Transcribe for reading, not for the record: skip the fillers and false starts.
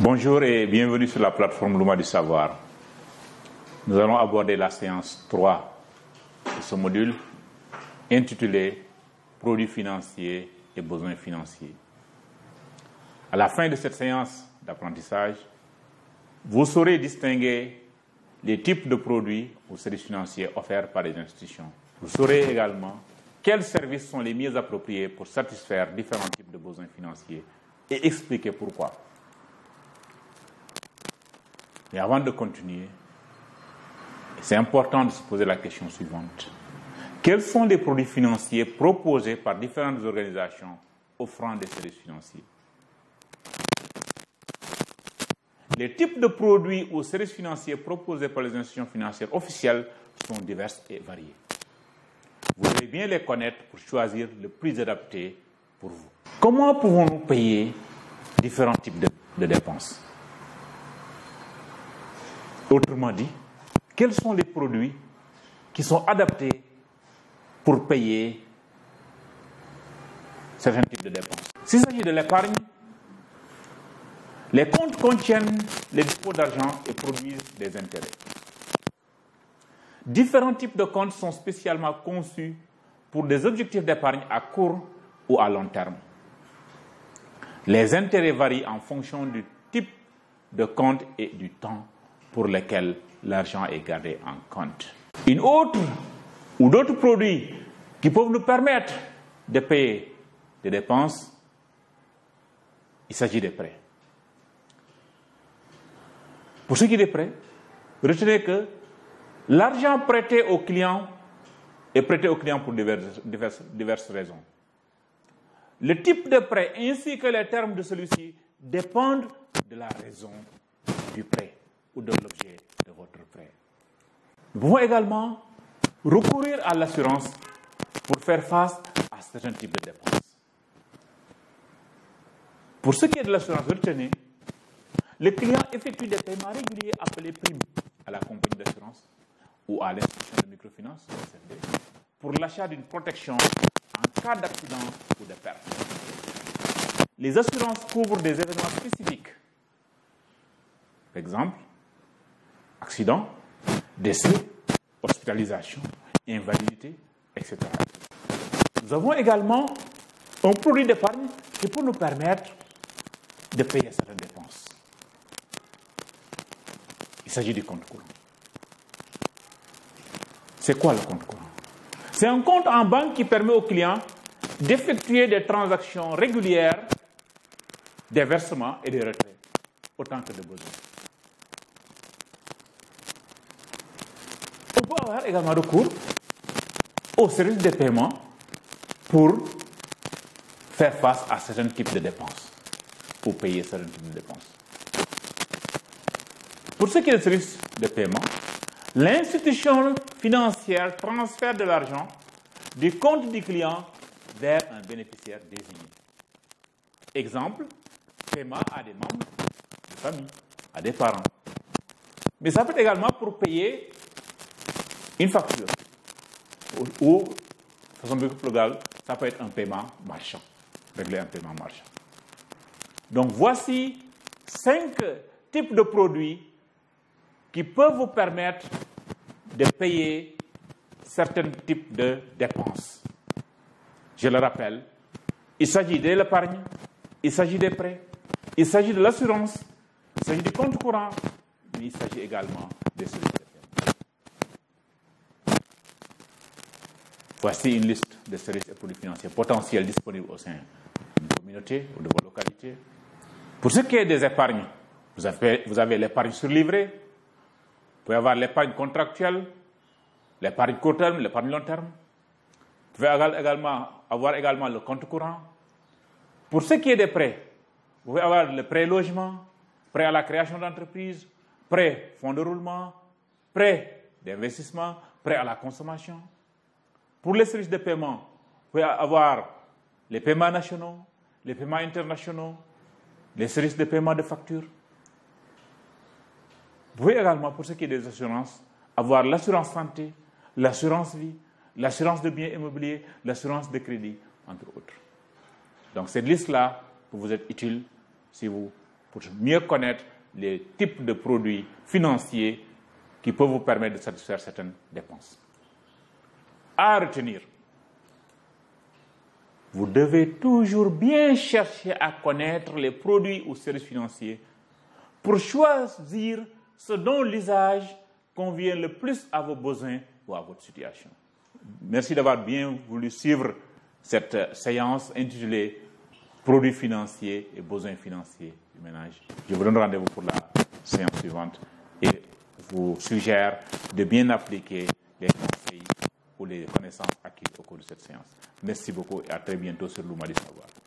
Bonjour et bienvenue sur la plateforme Luma du Savoir. Nous allons aborder la séance 3 de ce module intitulé Produits financiers et besoins financiers. À la fin de cette séance d'apprentissage, vous saurez distinguer les types de produits ou services financiers offerts par les institutions. Vous saurez également quels services sont les mieux appropriés pour satisfaire différents types de besoins financiers et expliquer pourquoi. Mais avant de continuer, c'est important de se poser la question suivante. Quels sont les produits financiers proposés par différentes organisations offrant des services financiers? Les types de produits ou services financiers proposés par les institutions financières officielles sont divers et variés. Vous devez bien les connaître pour choisir le plus adapté pour vous. Comment pouvons-nous payer différents types de dépenses? Autrement dit, quels sont les produits qui sont adaptés pour payer certains types de dépenses? S'il s'agit de l'épargne, les comptes contiennent les dépôts d'argent et produisent des intérêts. Différents types de comptes sont spécialement conçus pour des objectifs d'épargne à court ou à long terme. Les intérêts varient en fonction du type de compte et du temps pour lequel l'argent est gardé en compte. Une autre ou d'autres produits qui peuvent nous permettre de payer des dépenses, il s'agit des prêts. Pour ce qui est des prêts, retenez que l'argent prêté au client est prêté au client pour diverses raisons. Le type de prêt ainsi que les termes de celui-ci dépendent de la raison du prêt ou de l'objet de votre prêt. Nous pouvons également recourir à l'assurance pour faire face à certains types de dépenses. Pour ce qui est de l'assurance, retenez, le client effectue des paiements réguliers appelés primes à la compagnie d'assurance ou à l'institution de microfinance pour l'achat d'une protection en cas d'accident ou de perte. Les assurances couvrent des événements spécifiques. Par exemple, accident, décès, hospitalisation, invalidité, etc. Nous avons également un produit d'épargne qui peut nous permettre de payer certaines dépenses. Il s'agit du compte courant. C'est quoi le compte courant? C'est un compte en banque qui permet au client d'effectuer des transactions régulières, des versements et des retraits, autant que de besoin. On peut avoir également recours au service de paiement pour faire face à certains types de dépenses, pour payer certains types de dépenses. Pour ce qui est du service de paiement, l'institution financière transfère de l'argent du compte du client vers un bénéficiaire désigné. Exemple, paiement à des membres de famille, à des parents. Mais ça peut être également pour payer une facture. Ou, de façon plus globale, ça peut être un paiement marchand. Régler un paiement marchand. Donc voici 5 types de produits qui peuvent vous permettre de payer certains types de dépenses. Je le rappelle, il s'agit de l'épargne, il s'agit des prêts, il s'agit de l'assurance, il s'agit du compte courant, mais il s'agit également des services de paiement. Voici une liste de services et produits financiers potentiels disponibles au sein d'une communauté ou de votre localité. Pour ce qui est des épargnes, vous avez l'épargne sur livret, vous pouvez avoir l'épargne contractuelle, l'épargne court terme, l'épargne long terme. Vous pouvez avoir également le compte courant. Pour ce qui est des prêts, vous pouvez avoir le prêt logement, prêt à la création d'entreprise, prêt fonds de roulement, prêt d'investissement, prêt à la consommation. Pour les services de paiement, vous pouvez avoir les paiements nationaux, les paiements internationaux, les services de paiement de factures. Vous pouvez également, pour ce qui est des assurances, avoir l'assurance santé, l'assurance vie, l'assurance de biens immobiliers, l'assurance de crédit, entre autres. Donc cette liste-là peut vous être utile si vous pour mieux connaître les types de produits financiers qui peuvent vous permettre de satisfaire certaines dépenses. À retenir, vous devez toujours bien chercher à connaître les produits ou services financiers pour choisir ce dont l'usage convient le plus à vos besoins ou à votre situation. Merci d'avoir bien voulu suivre cette séance intitulée Produits financiers et besoins financiers du ménage. Je vous donne rendez-vous pour la séance suivante et vous suggère de bien appliquer les conseils ou les connaissances acquises au cours de cette séance. Merci beaucoup et à très bientôt sur Luma du Savoir.